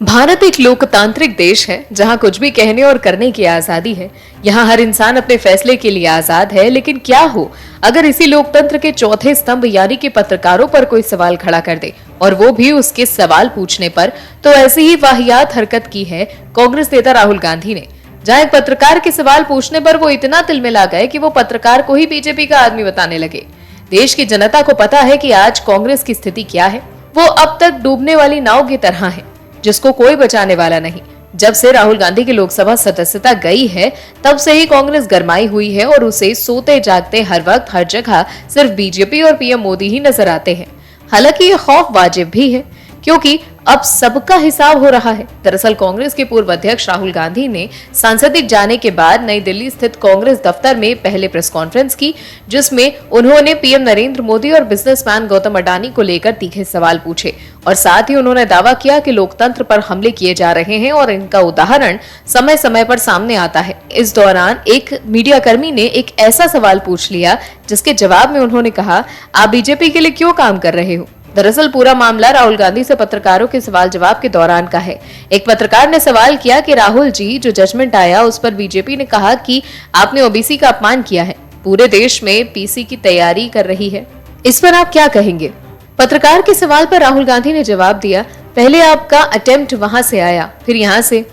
भारत एक लोकतांत्रिक देश है जहां कुछ भी कहने और करने की आजादी है। यहां हर इंसान अपने फैसले के लिए आजाद है। लेकिन क्या हो अगर इसी लोकतंत्र के चौथे स्तंभ यानी कि पत्रकारों पर कोई सवाल खड़ा कर दे, और वो भी उसके सवाल पूछने पर। तो ऐसी ही वाहियात हरकत की है कांग्रेस नेता राहुल गांधी ने, जहां एक पत्रकार के सवाल पूछने पर वो इतना तिलमिला गए कि वो पत्रकार को ही बीजेपी का आदमी बताने लगे। देश की जनता को पता है कि आज कांग्रेस की स्थिति क्या है। वो अब तक डूबने वाली नाव की तरह है जिसको कोई बचाने वाला नहीं। जब से राहुल गांधी की लोकसभा सदस्यता गई है तब से ही कांग्रेस गरमाई हुई है और उसे सोते जागते हर वक्त हर जगह सिर्फ बीजेपी और पीएम मोदी ही नजर आते हैं। हालांकि ये खौफ वाजिब भी है क्योंकि अब सबका हिसाब हो रहा है। दरअसल कांग्रेस के पूर्व अध्यक्ष राहुल गांधी ने सांसदिक जाने के बाद नई दिल्ली स्थित कांग्रेस दफ्तर में पहले प्रेस कॉन्फ्रेंस की, जिसमें उन्होंने पीएम नरेंद्र मोदी और बिजनेसमैन गौतम अडानी को लेकर तीखे सवाल पूछे। और साथ ही उन्होंने दावा किया कि लोकतंत्र पर हमले किए जा रहे हैं और इनका उदाहरण समय समय पर सामने आता है। इस दौरान एक मीडिया कर्मी ने एक ऐसा सवाल पूछ लिया जिसके जवाब में उन्होंने कहा, आप बीजेपी के लिए क्यों काम कर रहे हो? दरअसल पूरा मामला राहुल गांधी से पत्रकारों के सवाल जवाब के दौरान का है। एक पत्रकार ने सवाल किया कि राहुल जी, जो जजमेंट आया उस पर बीजेपी ने कहा कि आपने ओबीसी का अपमान किया है, पूरे देश में पीसी की तैयारी कर रही है, इस पर आप क्या कहेंगे? पत्रकार के सवाल पर राहुल गांधी ने जवाब दिया, पहले आपका अटेम्प्ट वहां से आया, फिर यहाँ से।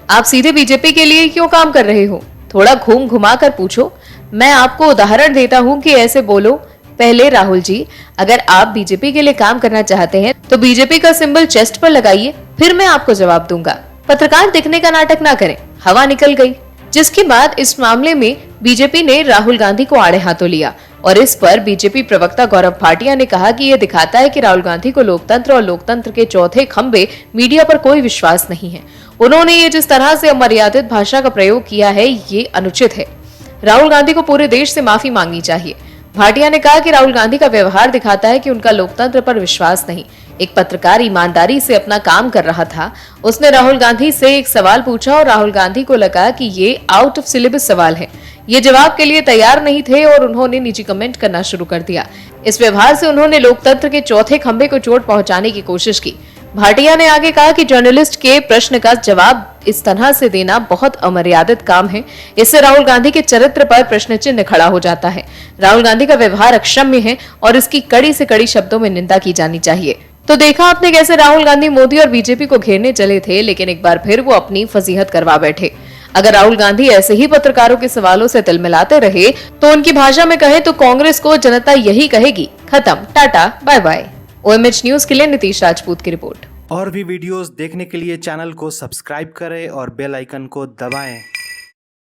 आप सीधे बीजेपी के लिए क्यों काम कर रहे हो? थोड़ा घूम घुमा कर पूछो। मैं आपको उदाहरण देता हूँ कि ऐसे बोलो। पहले राहुल जी, अगर आप बीजेपी के लिए काम करना चाहते हैं तो बीजेपी का सिंबल चेस्ट पर लगाइए, फिर मैं आपको जवाब दूंगा। पत्रकार दिखने का नाटक ना करें। हवा निकल गई, जिसके बाद इस मामले में बीजेपी ने राहुल गांधी को आड़े हाथों लिया। और इस पर बीजेपी प्रवक्ता गौरव भाटिया ने कहा कि यह दिखाता है कि राहुल गांधी को लोकतंत्र और लोकतंत्र के चौथे खंभे मीडिया पर कोई विश्वास नहीं है। उन्होंने ये जिस तरह से अमर्यादित भाषा का प्रयोग किया है ये अनुचित है। राहुल गांधी को पूरे देश से माफी मांगनी चाहिए। भाटिया ने कहा कि राहुल गांधी का व्यवहार दिखाता है कि उनका लोकतंत्र पर विश्वास नहीं। एक पत्रकार ईमानदारी से अपना काम कर रहा था, उसने राहुल गांधी से एक सवाल पूछा और राहुल गांधी को लगा कि ये आउट ऑफ सिलेबस सवाल है, ये जवाब के लिए तैयार नहीं थे और उन्होंने निजी कमेंट करना शुरू कर दिया। इस व्यवहार से उन्होंने लोकतंत्र के चौथे खंभे को चोट पहुंचाने की कोशिश की। भाटिया ने आगे कहा कि जर्नलिस्ट के प्रश्न का जवाब इस तरह से देना बहुत अमर्यादित काम है। इससे राहुल गांधी के चरित्र पर प्रश्न चिन्ह खड़ा हो जाता है। राहुल गांधी का व्यवहार अक्षम्य है और इसकी कड़ी से कड़ी शब्दों में निंदा की जानी चाहिए। तो देखा आपने कैसे राहुल गांधी मोदी और बीजेपी को घेरने चले थे, लेकिन एक बार फिर वो अपनी फजीहत करवा बैठे। अगर राहुल गांधी ऐसे ही पत्रकारों के सवालों से तिलमिलाते रहे तो उनकी भाषा में कहे तो कांग्रेस को जनता यही कहेगी, खत्म, tata, bye bye. OMH news के लिए नीतीश राजपूत की रिपोर्ट। और भी वीडियोस देखने के लिए चैनल को सब्सक्राइब करें और बेल आइकन को दबाएं।